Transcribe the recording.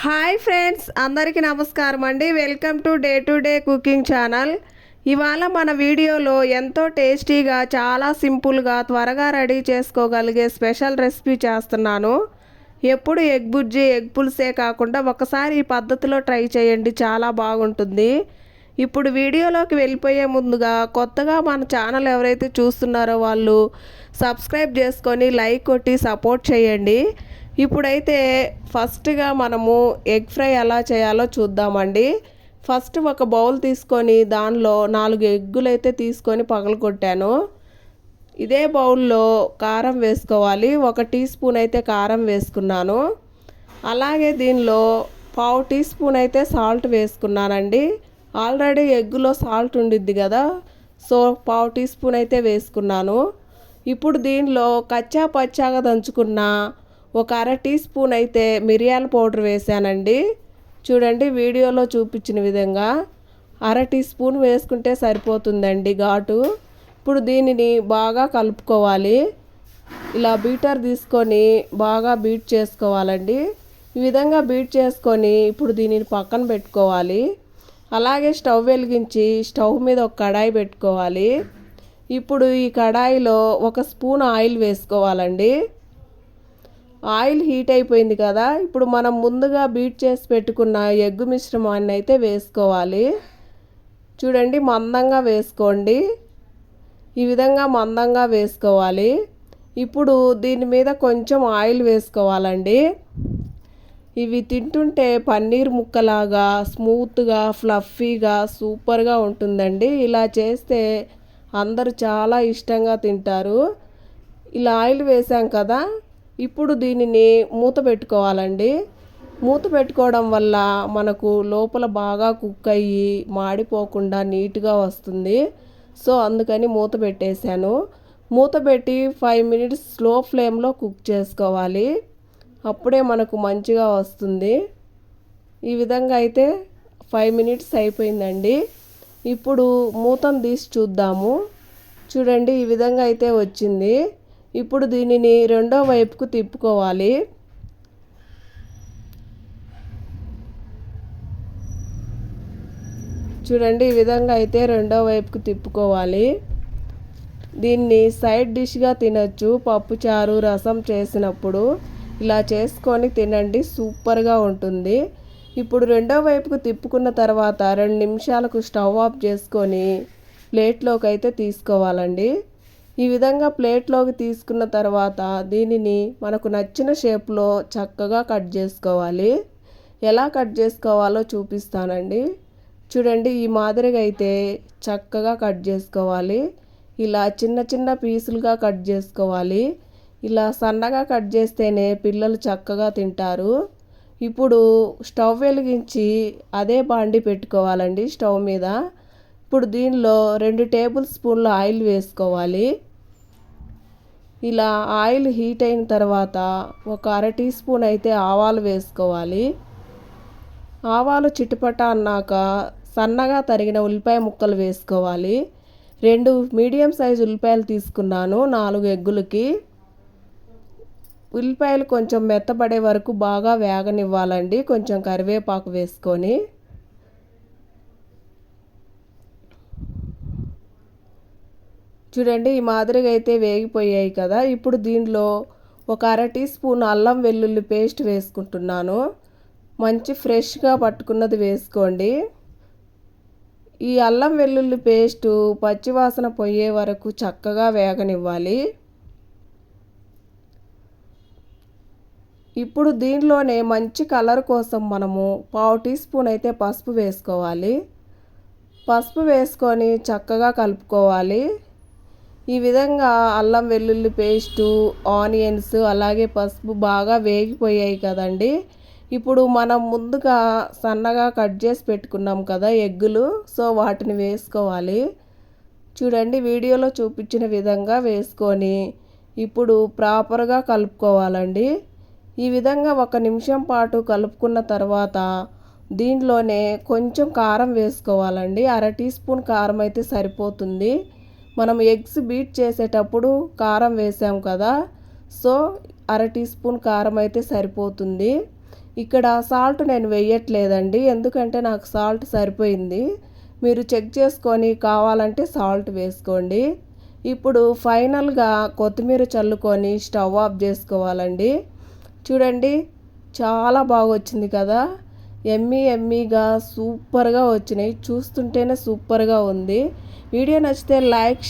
Hi friends, అందరికీ నమస్కారం అండి. Welcome to day cooking channel. ఇవాళ మన వీడియోలో ఎంతో టేస్టీగా, చాలా సింపుల్గా, త్వరగా రెడీ చేసుకోగలిగే స్పెషల్ రెసిపీ చేస్తున్నాను. ఎప్పుడు ఎగ్ బుజ్జి, ఎగ్ పులుసే కాకుండా ఒకసారి ఈ పద్ధతిలో ట్రై చేయండి, చాలా బాగుంటుంది. ఇప్పుడు వీడియోలోకి వెళ్ళిపోయే ముందుగా కొత్తగా మన ఛానల్ ఎవరైతే చూస్తున్నారో వాళ్ళు సబ్స్క్రైబ్ చేసుకొని లైక్ కొట్టి సపోర్ట్ చేయండి. ఇప్పుడైతే ఫస్ట్గా మనము ఎగ్ ఫ్రై ఎలా చేయాలో చూద్దామండి. ఫస్ట్ ఒక బౌల్ తీసుకొని దానిలో 4 ఎగ్గులు అయితే తీసుకొని పగలగొట్టాను. ఇదే బౌల్లో కారం వేసుకోవాలి. 1 టీ స్పూన్ అయితే కారం వేసుకున్నాను. అలాగే దీనిలో 1/2 టీ స్పూన్ అయితే సాల్ట్ వేసుకున్నానండి. ఆల్రెడీ ఎగ్గులో సాల్ట్ ఉండిద్ది కదా, సో 1/2 టీ స్పూన్ అయితే వేసుకున్నాను. ఇప్పుడు దీనిలో కచ్చా పచ్చాగా దంచుకున్న 1/2 టీ స్పూన్ అయితే మిరియాల పౌడర్ వేసానండి. చూడండి, వీడియోలో చూపించిన విధంగా 1/2 టీ స్పూన్ వేసుకుంటే సరిపోతుందండి ఘాటు. ఇప్పుడు దీనిని బాగా కలుపుకోవాలి. ఇలా బీటర్ తీసుకొని బాగా బీట్ చేసుకోవాలండి. ఈ విధంగా బీట్ చేసుకొని ఇప్పుడు దీనిని పక్కన పెట్టుకోవాలి. అలాగే స్టవ్ వెలిగించి స్టవ్ మీద ఒక కడాయి పెట్టుకోవాలి. ఇప్పుడు ఈ కడాయిలో 1 స్పూన్ ఆయిల్ వేసుకోవాలండి. ఆయిల్ హీట్ అయిపోయింది కదా, ఇప్పుడు మనం ముందుగా బీట్ చేసి పెట్టుకున్న ఎగ్ మిశ్రమాన్ని అయితే వేసుకోవాలి. చూడండి, మందంగా వేసుకోండి. ఈ విధంగా మందంగా వేసుకోవాలి. ఇప్పుడు దీని మీద కొంచెం ఆయిల్ వేసుకోవాలండి. ఇవి తింటుంటే పన్నీర్ ముక్కలాగా స్మూత్గా, ఫ్లఫీగా, సూపర్గా ఉంటుందండి. ఇలా చేస్తే అందరూ చాలా ఇష్టంగా తింటారు. ఇలా ఆయిల్ వేసాం కదా, ఇప్పుడు దీనిని మూత పెట్టుకోవాలండి. మూత పెట్టుకోవడం వల్ల మనకు లోపల బాగా కుక్ అయ్యి మాడిపోకుండా నీట్గా వస్తుంది. సో అందుకని మూత పెట్టేశాను. మూత పెట్టి 5 మినిట్స్ స్లో ఫ్లేమ్లో కుక్ చేసుకోవాలి. అప్పుడే మనకు మంచిగా వస్తుంది. ఈ విధంగా అయితే 5 మినిట్స్ అయిపోయిందండి. ఇప్పుడు మూతను తీసి చూద్దాము. చూడండి, ఈ విధంగా అయితే వచ్చింది. ఇప్పుడు దీనిని రెండో వైపుకు తిప్పుకోవాలి. చూడండి, ఈ విధంగా అయితే రెండో వైపుకు తిప్పుకోవాలి. దీన్ని సైడ్ డిష్గా తినచ్చు. పప్పుచారు, రసం చేసినప్పుడు ఇలా చేసుకొని తినండి, సూపర్గా ఉంటుంది. ఇప్పుడు రెండో వైపుకు తిప్పుకున్న తర్వాత 2 నిమిషాలకు స్టవ్ ఆఫ్ చేసుకొని ప్లేట్లోకి అయితే తీసుకోవాలండి. ఈ విధంగా ప్లేట్లోకి తీసుకున్న తర్వాత దీనిని మనకు నచ్చిన షేప్లో చక్కగా కట్ చేసుకోవాలి. ఎలా కట్ చేసుకోవాలో చూపిస్తానండి. చూడండి, ఈ మాదిరిగా అయితే చక్కగా కట్ చేసుకోవాలి. ఇలా చిన్న చిన్న పీసులుగా కట్ చేసుకోవాలి. ఇలా సన్నగా కట్ చేస్తేనే పిల్లలు చక్కగా తింటారు. ఇప్పుడు స్టవ్ వెలిగించి అదే బాండి పెట్టుకోవాలండి స్టవ్ మీద. ఇప్పుడు దీనిలో 2 టేబుల్ స్పూన్ల ఆయిల్ వేసుకోవాలి. ఇలా ఆయిల్ హీట్ అయిన తర్వాత 1/2 టీ స్పూన్ అయితే ఆవాలు వేసుకోవాలి. ఆవాలు చిటపట అన్నాక సన్నగా తరిగిన ఉల్లిపాయ ముక్కలు వేసుకోవాలి. 2 మీడియం సైజు ఉల్లిపాయలు తీసుకున్నాను 4 ఎగ్గులకి. ఉల్లిపాయలు కొంచెం మెత్తబడే వరకు బాగా వేగనివ్వాలండి. కొంచెం కరివేపాకు వేసుకొని చూడండి, ఈ మాదిరిగా అయితే వేగిపోయాయి కదా. ఇప్పుడు దీనిలో 1/2 టీ స్పూన్ అల్లం వెల్లుల్లి పేస్ట్ వేసుకుంటున్నాను. మంచి ఫ్రెష్గా పట్టుకున్నది వేసుకోండి. ఈ అల్లం వెల్లుల్లి పేస్టు పచ్చివాసన పోయే వరకు చక్కగా వేగనివ్వాలి. ఇప్పుడు దీనిలోనే మంచి కలర్ కోసం మనము 1/2 టీ స్పూన్ అయితే పసుపు వేసుకోవాలి. పసుపు వేసుకొని చక్కగా కలుపుకోవాలి. ఈ విధంగా అల్లం వెల్లుల్లి పేస్టు, ఆనియన్స్, అలాగే పసుపు బాగా వేగిపోయాయి కదండి. ఇప్పుడు మనం ముందుగా సన్నగా కట్ చేసి పెట్టుకున్నాం కదా ఎగ్గులు, సో వాటిని వేసుకోవాలి. చూడండి, వీడియోలో చూపించిన విధంగా వేసుకొని ఇప్పుడు ప్రాపర్గా కలుపుకోవాలండి. ఈ విధంగా 1 నిమిషం పాటు కలుపుకున్న తర్వాత దీనిలోనే కొంచెం కారం వేసుకోవాలండి. 1/2 టీ స్పూన్ కారం అయితే సరిపోతుంది. మనం ఎగ్స్ బీట్ చేసేటప్పుడు కారం వేసాం కదా, సో 1/2 టీ స్పూన్ కారం అయితే సరిపోతుంది. ఇక్కడ సాల్ట్ నేను వేయట్లేదండి, ఎందుకంటే నాకు సాల్ట్ సరిపోయింది. మీరు చెక్ చేసుకొని కావాలంటే సాల్ట్ వేసుకోండి. ఇప్పుడు ఫైనల్గా కొత్తిమీర చల్లుకొని స్టవ్ ఆఫ్ చేసుకోవాలండి. చూడండి, చాలా బాగా వచ్చింది కదా, ఎమ్మీగా సూపర్గా వచ్చినాయి. చూస్తుంటేనే సూపర్గా ఉంది. వీడియో నచ్చితే లైక్